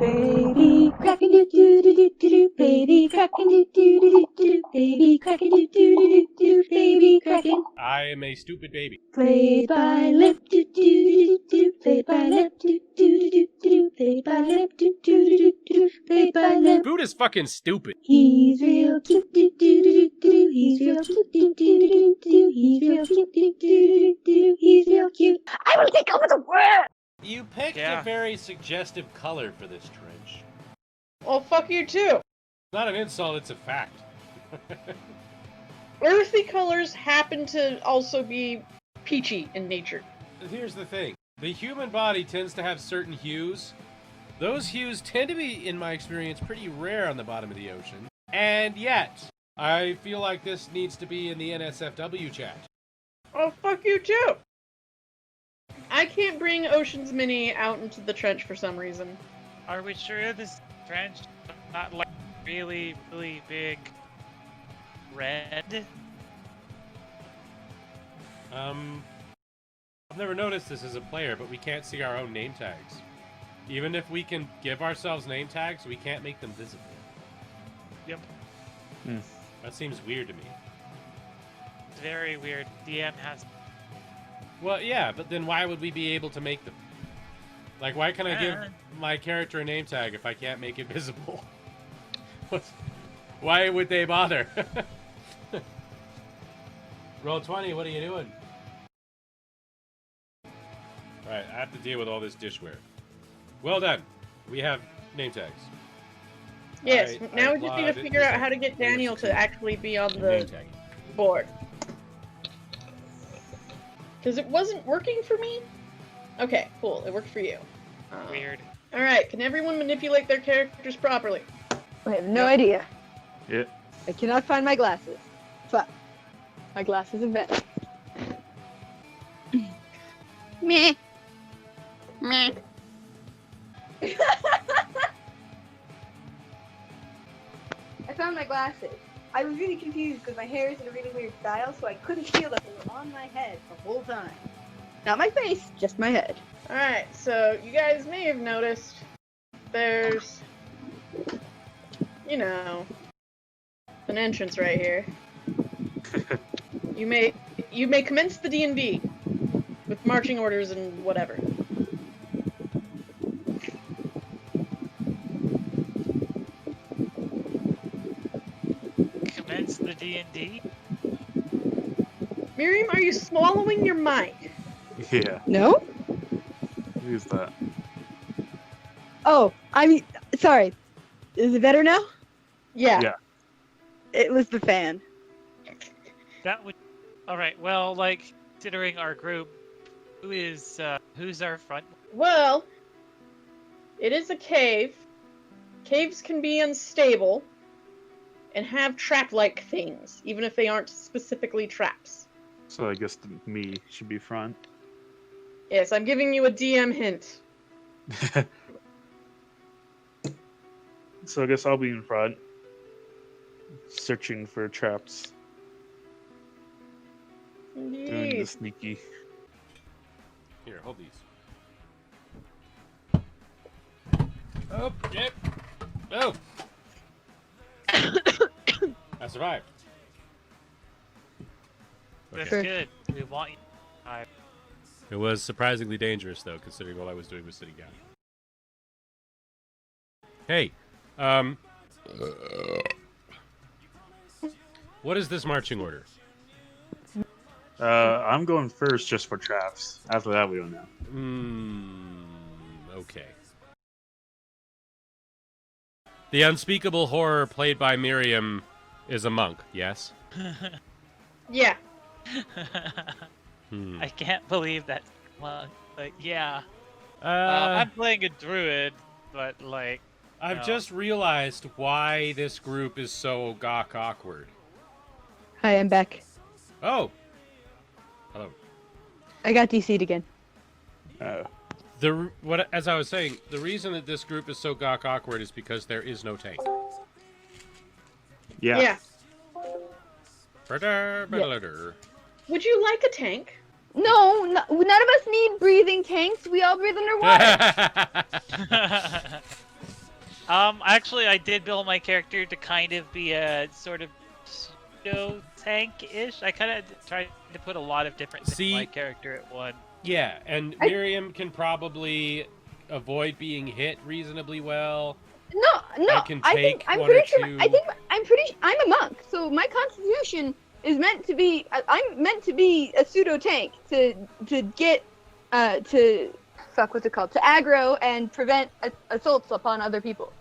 Baby Kraken, do do do do do, baby Kraken, do do do do, baby Kraken, do do do do, baby Kraken. I am a stupid baby. Played by Lip, do do do do, played by Lip, do do do do, played by Lip, do do do do, played by Lip. Food is fucking stupid. He's real cute, do do do do, he's real cute, do do do do, he's real cute, do do do, he's real cute. I will take over the world! You picked a very suggestive color for this trench. Well, fuck you too. Not an insult, it's a fact. Earthy colors happen to also be peachy in nature. Here's the thing. The human body tends to have certain hues. Those hues tend to be, in my experience, pretty rare on the bottom of the ocean. And yet, I feel like this needs to be in the NSFW chat. Oh, fuck you too. I can't bring Ocean's Mini out into the trench for some reason. Are we sure this trench is not like really, really big red? I've never noticed this as a player, but we can't see our own name tags. Even if we can give ourselves name tags, we can't make them visible. Yep. That seems weird to me. It's very weird. DM has... Well, yeah, but then why would we be able to make them? Like, why can I give my character a name tag if I can't make it visible? Why would they bother? Roll 20, what are you doing? Alright, I have to deal with all this dishware. Well done. We have name tags. Yes, now we just need to figure out how to get Daniel to actually be on the board. Because it wasn't working for me? Okay, cool. It worked for you. Weird. Alright, can everyone manipulate their characters properly? I have no idea. Yeah. I cannot find my glasses. Fuck. My glasses have vanished. Meh. Meh. I found my glasses. I was really confused because my hair is in a really weird style, so I couldn't feel that they were on my head the whole time. Not my face, just my head. Alright, so you guys may have noticed there's, you know, an entrance right here. You may commence the D&D with marching orders and whatever. Commence the D&D? Miriam, are you swallowing your mic? Yeah. No? Who's that? Oh, I'm sorry. Is it better now? Yeah. Yeah. It was the fan. That would... Alright, well, like, considering our group, who's our front? Well, it is a cave. Caves can be unstable and have trap-like things, even if they aren't specifically traps. So I guess me should be front. Yes, I'm giving you a DM hint. So I guess I'll be in front, searching for traps. Doing the Indeed. sneaky. Here, hold these. Oh, yep. Oh! I survived. That's Okay. good. We want you. It was surprisingly dangerous, though, considering all I was doing was sitting down. Hey, what is this marching order? I'm going first just for traps. After that, we don't know. Okay. The unspeakable horror played by Miriam is a monk, yes? Yeah. I can't believe that. Well, but yeah. I'm playing a druid, but like... I've just realized why this group is so gawk awkward. Hi, I'm back. Oh! Hello. I got DC'd again. As I was saying, the reason that this group is so gawk awkward is because there is no tank. Yeah. Yeah. Would you like a tank? No, none of us need breathing tanks. We all breathe underwater. Actually, I did build my character to kind of be a sort of pseudo tank-ish. I kind of tried to put a lot of different things in my character at one. Yeah, and Miriam can probably avoid being hit reasonably well. No, I can take I'm one pretty or sure. two. I'm a monk, so my constitution is meant to be. I'm meant to be a pseudo tank to get to fuck what's it called, to aggro and prevent assaults upon other people.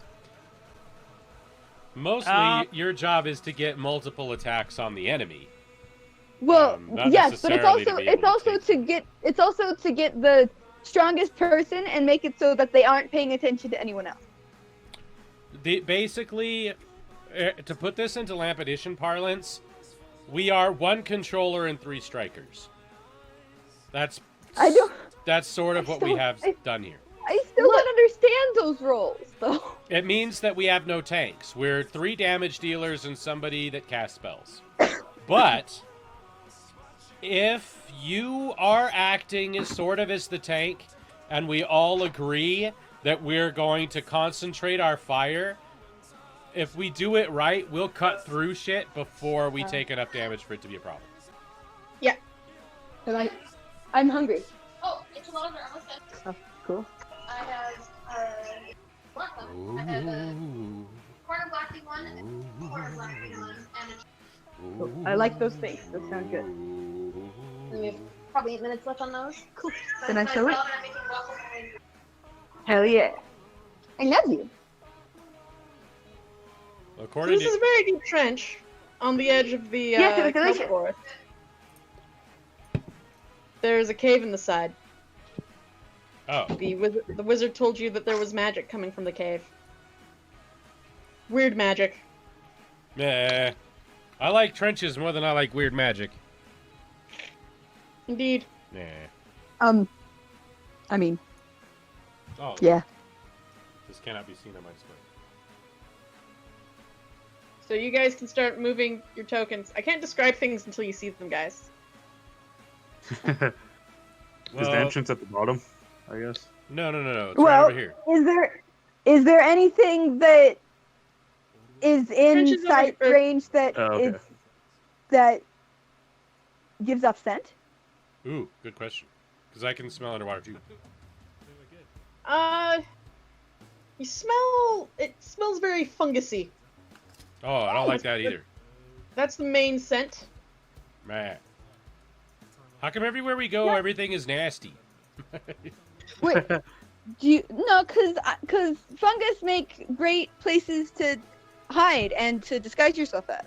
Mostly, your job is to get multiple attacks on the enemy. Well, Not yes, but necessarily to be able it's also to get the strongest person and make it so that they aren't paying attention to anyone else. Basically, to put this into Lamp Edition parlance, we are one controller and 3 strikers. That's sort of what we have done here. I still don't understand those roles, though. It means that we have no tanks. We're 3 damage dealers and somebody that casts spells. But if you are acting as sort of as the tank, and we all agree that we're going to concentrate our fire, if we do it right, we'll cut through shit before we take enough damage for it to be a problem. Yeah. I'm hungry. Oh, it's longer. Almost done. Oh, cool. I have black one. I have a corner black tea one, corner black tea one, and I like those things. Those sound good. we have probably 8 minutes left on those. Cool. Then I show it. I'm making waffles and Hell yeah. I love you. So According this is a very deep trench on the edge of the Yes, kelp delicious. forest. There's a cave in the side. Oh, The wizard told you that there was magic coming from the cave. Weird magic. nah. I like trenches more than I like weird magic. Indeed. Nah. I mean, Oh, yeah. this cannot be seen on my display. So you guys can start moving your tokens. I can't describe things until you see them, guys. Is the entrance at the bottom, I guess? No. It's right Well, over here. is there anything that is in Trenches over sight here. range that Oh, okay. that gives off scent? Ooh, good question. Because I can smell underwater too. You smell. It smells very fungusy. Oh, I don't like that either. That's the main scent. Man. How come everywhere we go, everything is nasty? Wait, because fungus make great places to hide and to disguise yourself at.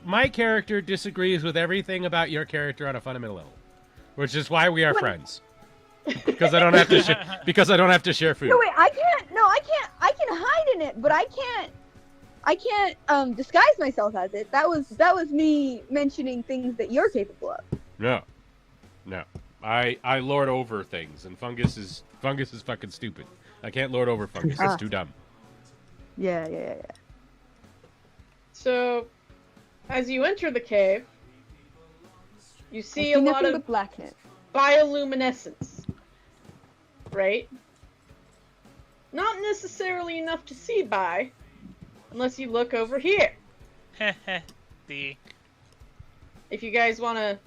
My character disagrees with everything about your character on a fundamental level, which is why we are friends. Because I don't have to because I don't have to share food. No, wait, I can't. No, I can't. I can hide in it, but I can't disguise myself as it. That was me mentioning things that you're capable of. No. I lord over things, and fungus is fucking stupid. I can't lord over fungus. It's too dumb. Yeah. So, as you enter the cave, you see I a lot nothing of but blackness. bioluminescence. Right? Not necessarily enough to see by, unless you look over here. The If you guys want to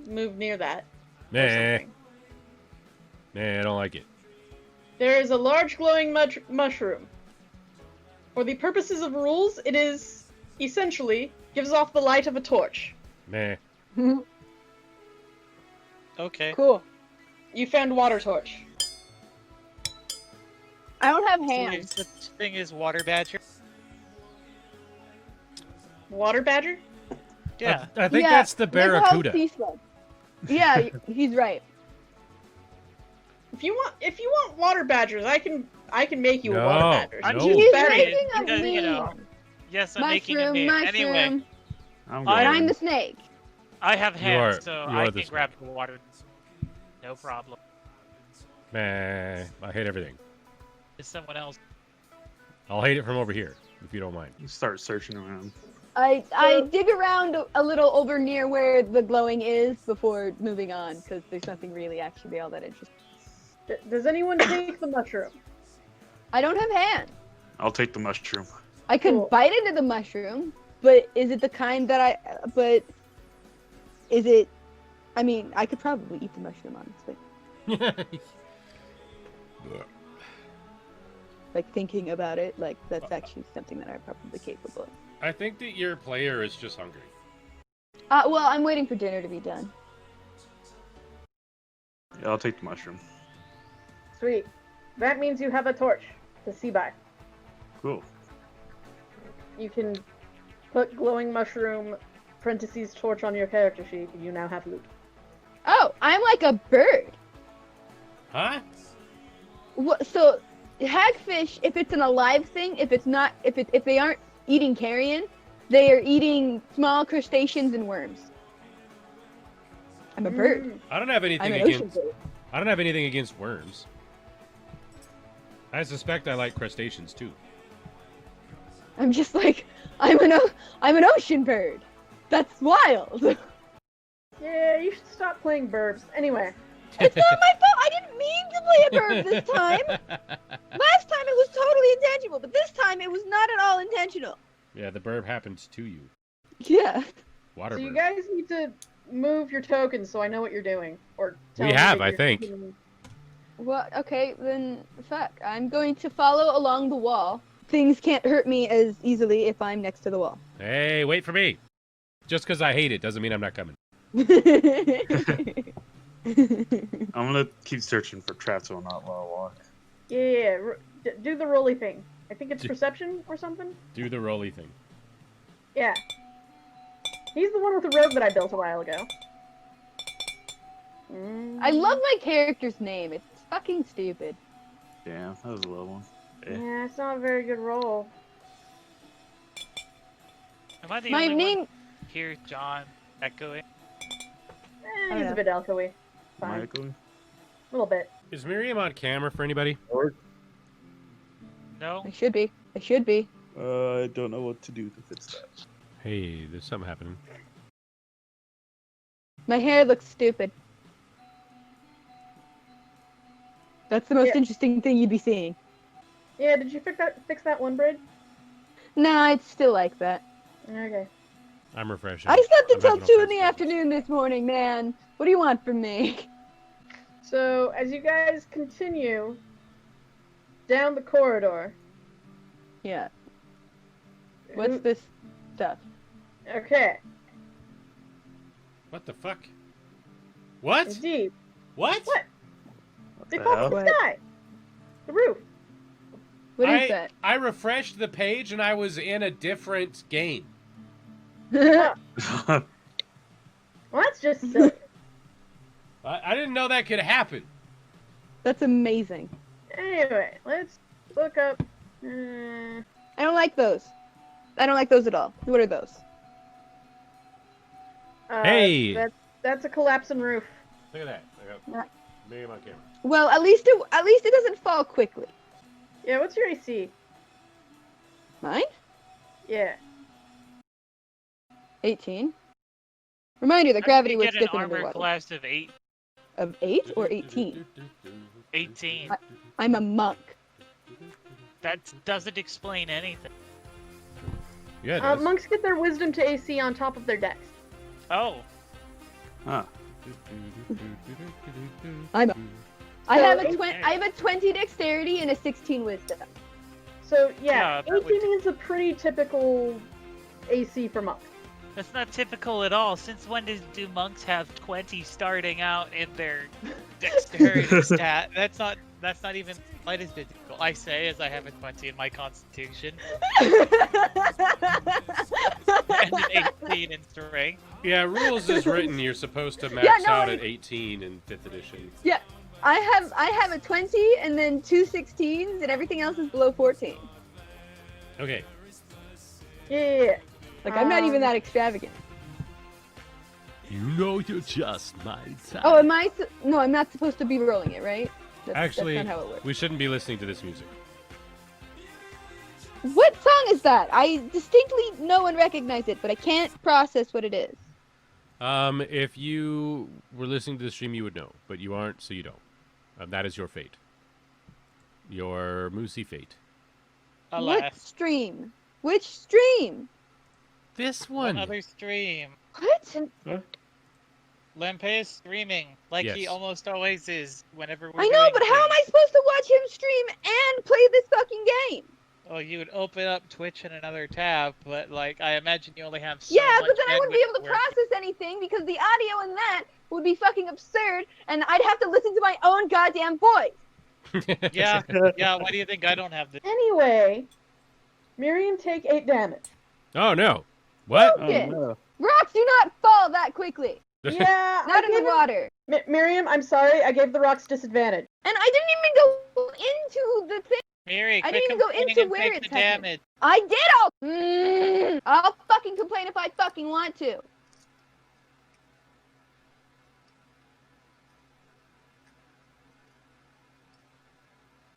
move near that. or Nah, something. I don't like it. There is a large glowing mushroom. For the purposes of rules, it is essentially gives off the light of a torch. Nah. okay. Cool. You found water torch. I don't have So there's hands. such thing as water badger. Water badger? Yeah. I think Yeah, that's the mental health barracuda. sea slug. Yeah, he's right. If you want water badgers, I can make you a No, water badger. I'm no. just He's better. making a Because, meme. you know, yes, I'm making a Mushroom, name. mushroom. Anyway, I'm I- And going. I'm the snake. I have hands, are- so you I are the can grab the water. No problem. Nah, I hate everything. It's someone else. I'll hate it from over here, if you don't mind. Start searching around. I dig around a little over near where the glowing is before moving on, because there's nothing really actually all that interesting. Does anyone take the mushroom? I don't have hands. I'll take the mushroom. I could Cool. bite into the mushroom, but is it the kind that but is it, I mean, I could probably eat the mushroom, honestly. Like, thinking about it, like, that's actually something that I'm probably capable of. I think that your player is just hungry. Well, I'm waiting for dinner to be done. Yeah, I'll take the mushroom. Sweet. That means you have a torch to see by. Cool. You can put glowing mushroom parentheses torch on your character sheet. You now have loot. Oh, I'm like a bird. Huh? So, hagfish, if it's an alive thing, if they aren't eating carrion, they are eating small crustaceans and worms. I'm a bird. I don't have I'm anything an ocean against. bird. I don't have anything against worms. I suspect I like crustaceans too. I'm just like, I'm an ocean bird. That's wild. Yeah, you should stop playing burbs. Anyway, It's not my fault. I didn't mean to play a bird this time. Last time it was totally intentional, but this time it was not at all intentional. Yeah, the burb happens to you. Yeah. Water so you burb. guys need to move your tokens so I know what you're doing. Or tell We me have, that I you're think. doing- Well, okay, then fuck. I'm going to follow along the wall. Things can't hurt me as easily if I'm next to the wall. Hey, wait for me. Just because I hate it doesn't mean I'm not coming. I'm gonna keep searching for traps while I walk. Yeah, do the rolly thing. I think it's perception or something. Do the rolly thing. Yeah. He's the one with the robe that I built a while ago. I love my character's name. It's fucking stupid. Damn, that was a low one. Yeah, it's not a very good roll. Am I the My only name. one here, John, echoing? He's know. a bit echoey. Am I Fine. echoing? A little bit. Is Miriam on camera for anybody? No? I should be. I should be. I don't know what to do to fix that. Hey, there's something happening. My hair looks stupid. That's the most Yeah. interesting thing you'd be seeing. Yeah, did you fix that one bridge? Nah, it's still like that. Okay. I'm refreshing. I slept I'm until having 2 no in the friends. afternoon this morning, man. What do you want from me? So, as you guys continue down the corridor. Yeah. What's this stuff? Okay. What the fuck? What? Indeed. What? What? What They the fall hell? from the What? sky. The roof. What is that? I refreshed the page and I was in a different game. Well, that's just silly. I didn't know that could happen. That's amazing. Anyway, let's look up. I don't like those. I don't like those at all. What are those? Hey! That's a collapsing roof. Look at that. I got Miriam on camera. Well, at least it doesn't fall quickly. Yeah, what's your AC? Mine? Yeah. 18. Reminder that How gravity did was you get stiff an and armor underwater. class of 8? Of 8 or 18? 18. I'm a monk. That doesn't explain anything. Yeah, it does. Monks get their wisdom to AC on top of their dex. Oh. Huh. I So have a eight- I have a 20 dexterity and a 16 wisdom. So Yeah, yeah, that would- 18 is a pretty typical AC for monks. That's not typical at all. Since when do monks have 20 starting out in their dexterity stat? That's not even quite as difficult. I say as I have a 20 in my constitution and an 18 in strength. Yeah, rules is written. You're supposed to max no, out I- at 18 in 5th edition. Yeah, I have a 20 and then 2 16s and everything else is below 14. Okay. Yeah. Like I'm not even that extravagant. You know you're just my type. Oh, am I? No, I'm not supposed to be rolling it, right? Actually, that's not how it works. we shouldn't be listening to this music. What song is that? I distinctly know and recognize it, but I can't process what it is. If you were listening to the stream, you would know, but you aren't, so you don't. That is your fate. Your moosey fate. What Alas. stream? Which stream? This What one. other stream? What? Lempe is streaming, like he Yes. almost always is, whenever we're I know, doing but how am I things. supposed to watch him stream and play this fucking game? Well, you would open up Twitch in another tab, but, like, I imagine you only have so Yeah, much but then I wouldn't be able to bandwidth working. process anything because the audio in that would be fucking absurd, and I'd have to listen to my own goddamn voice. Yeah, yeah, why do you think I don't have this? Anyway, Miriam, take 8 damage. Oh no. What? Oh, Okay. no. Rocks do not fall that quickly. Yeah, Not I in gave the water. Miriam, I'm sorry, I gave the rocks disadvantage. And I didn't even go into the thing. Miri, I quit didn't even go complaining into and where take it's the happening. damage. I did I'll fucking complain if I fucking want to.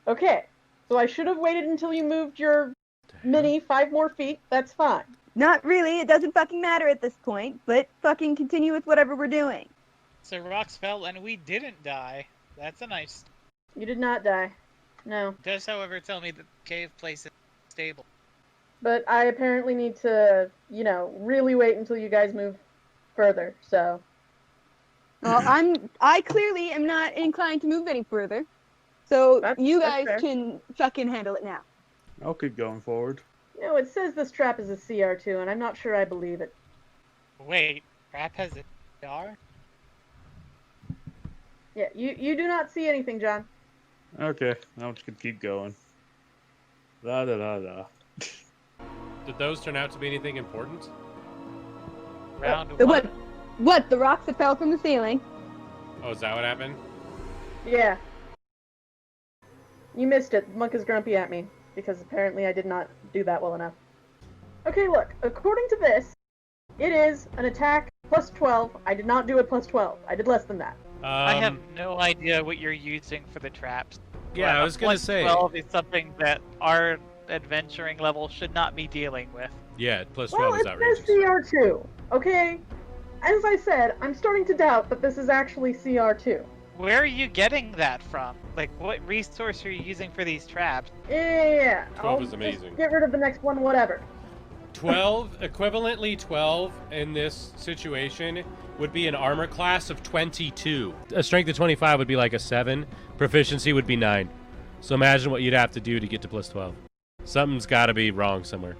Okay, so I should have waited until you moved your mini 5 more feet. That's fine. Not really, it doesn't fucking matter at this point, but fucking continue with whatever we're doing. So rocks fell and we didn't die. That's a nice... You did not die. No. It does, however, tell me the cave place is stable. But I apparently need to, really wait until you guys move further, so. Well, I clearly am not inclined to move any further. So That's guys fair. can fucking handle it now. I'll keep going forward. It says this trap is a CR2, and I'm not sure I believe it. Wait, Crap has a CR? Yeah, you do not see anything, John. Okay, I'm just gonna keep going. La da da da. Did those turn out to be anything important? Round What? one. What? The rocks that fell from the ceiling? Oh, is that what happened? Yeah. You missed it. The monk is grumpy at me, because apparently I did not do that well enough. Okay, look, according to this, it is an attack plus 12. I did not do it plus 12. I did less than that. I have no idea what you're using for the traps. Yeah, But I was gonna plus say. 12 is something that our adventuring level should not be dealing with. Yeah, plus 12 Well, is it outrageous. says CR2, okay? As I said, I'm starting to doubt that this is actually CR2. Where are you getting that from? Like, what resource are you using for these traps? Yeah. 12 I'll is just amazing. get rid of the next one, whatever. 12, equivalently 12 in this situation would be an armor class of 22. A strength of 25 would be like a 7. Proficiency would be 9. So imagine what you'd have to do to get to plus 12. Something's got to be wrong somewhere.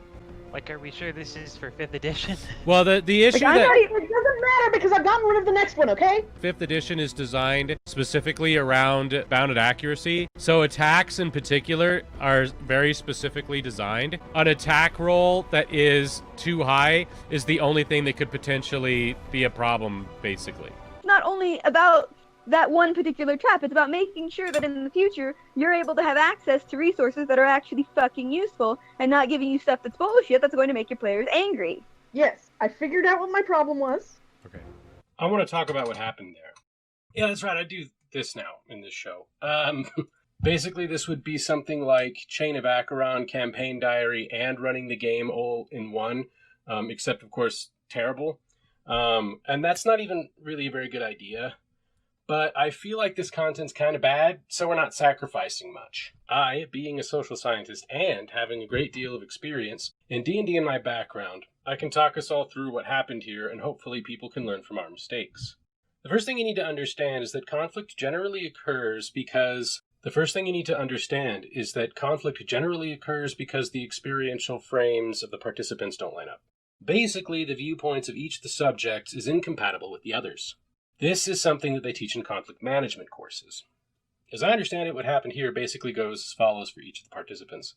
Like, are we sure this is for 5th edition? Well, the issue Like, I'm that not even, it doesn't matter because I've gotten rid of the next one, okay? 5th edition is designed specifically around bounded accuracy. So attacks in particular are very specifically designed. An attack roll that is too high is the only thing that could potentially be a problem, basically. Not only about that one particular trap, it's about making sure that in the future you're able to have access to resources that are actually fucking useful and not giving you stuff that's bullshit that's going to make your players angry. Yes, I figured out what my problem was. Okay. I want to talk about what happened there. Yeah, that's right. I do this now in this show. Basically, this would be something like Chain of Acheron, Campaign Diary, and running the game all in one, except, of course, terrible. And that's not even really a very good idea. But I feel like this content's kind of bad, so we're not sacrificing much. I, being a social scientist and having a great deal of experience in D&D in my background, I can talk us all through what happened here, and hopefully people can learn from our mistakes. The first thing you need to understand is that conflict generally occurs because the experiential frames of the participants don't line up. Basically, the viewpoints of each of the subjects is incompatible with the others. This is something that they teach in conflict management courses. As I understand it, what happened here basically goes as follows for each of the participants.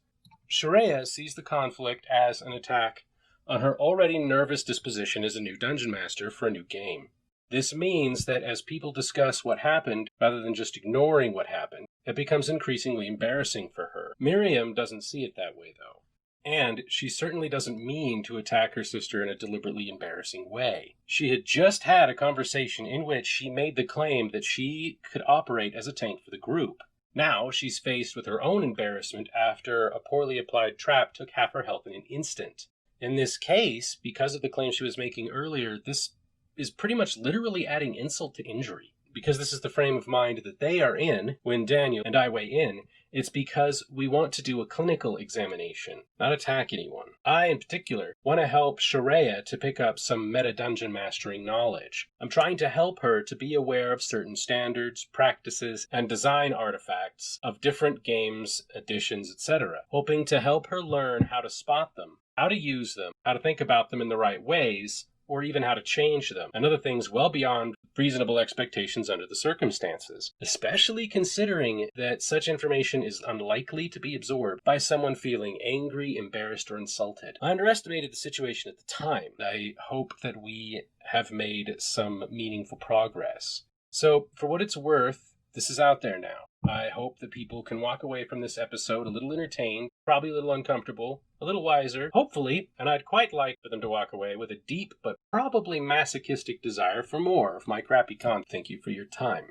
Shareya sees the conflict as an attack on her already nervous disposition as a new dungeon master for a new game. This means that as people discuss what happened, rather than just ignoring what happened, it becomes increasingly embarrassing for her. Miriam doesn't see it that way, though. And she certainly doesn't mean to attack her sister in a deliberately embarrassing way. She had just had a conversation in which she made the claim that she could operate as a tank for the group. Now she's faced with her own embarrassment after a poorly applied trap took half her health in an instant. In this case, because of the claim she was making earlier, this is pretty much literally adding insult to injury. because this is the frame of mind that they are in when Daniel and I weigh in. It's because we want to do a clinical examination, not attack anyone. I, in particular, want to help Shareya to pick up some meta-dungeon mastering knowledge. I'm trying to help her to be aware of certain standards, practices, and design artifacts of different games, editions, etc., hoping to help her learn how to spot them, how to use them, how to think about them in the right ways, or even how to change them, and other things well beyond reasonable expectations under the circumstances, especially considering that such information is unlikely to be absorbed by someone feeling angry, embarrassed, or insulted. I underestimated the situation at the time. I hope that we have made some meaningful progress. So, for what it's worth, this is out there now. I hope that people can walk away from this episode a little entertained, probably a little uncomfortable, a little wiser, hopefully, and I'd quite like for them to walk away with a deep but probably masochistic desire for more of my crappy content. Thank you for your time.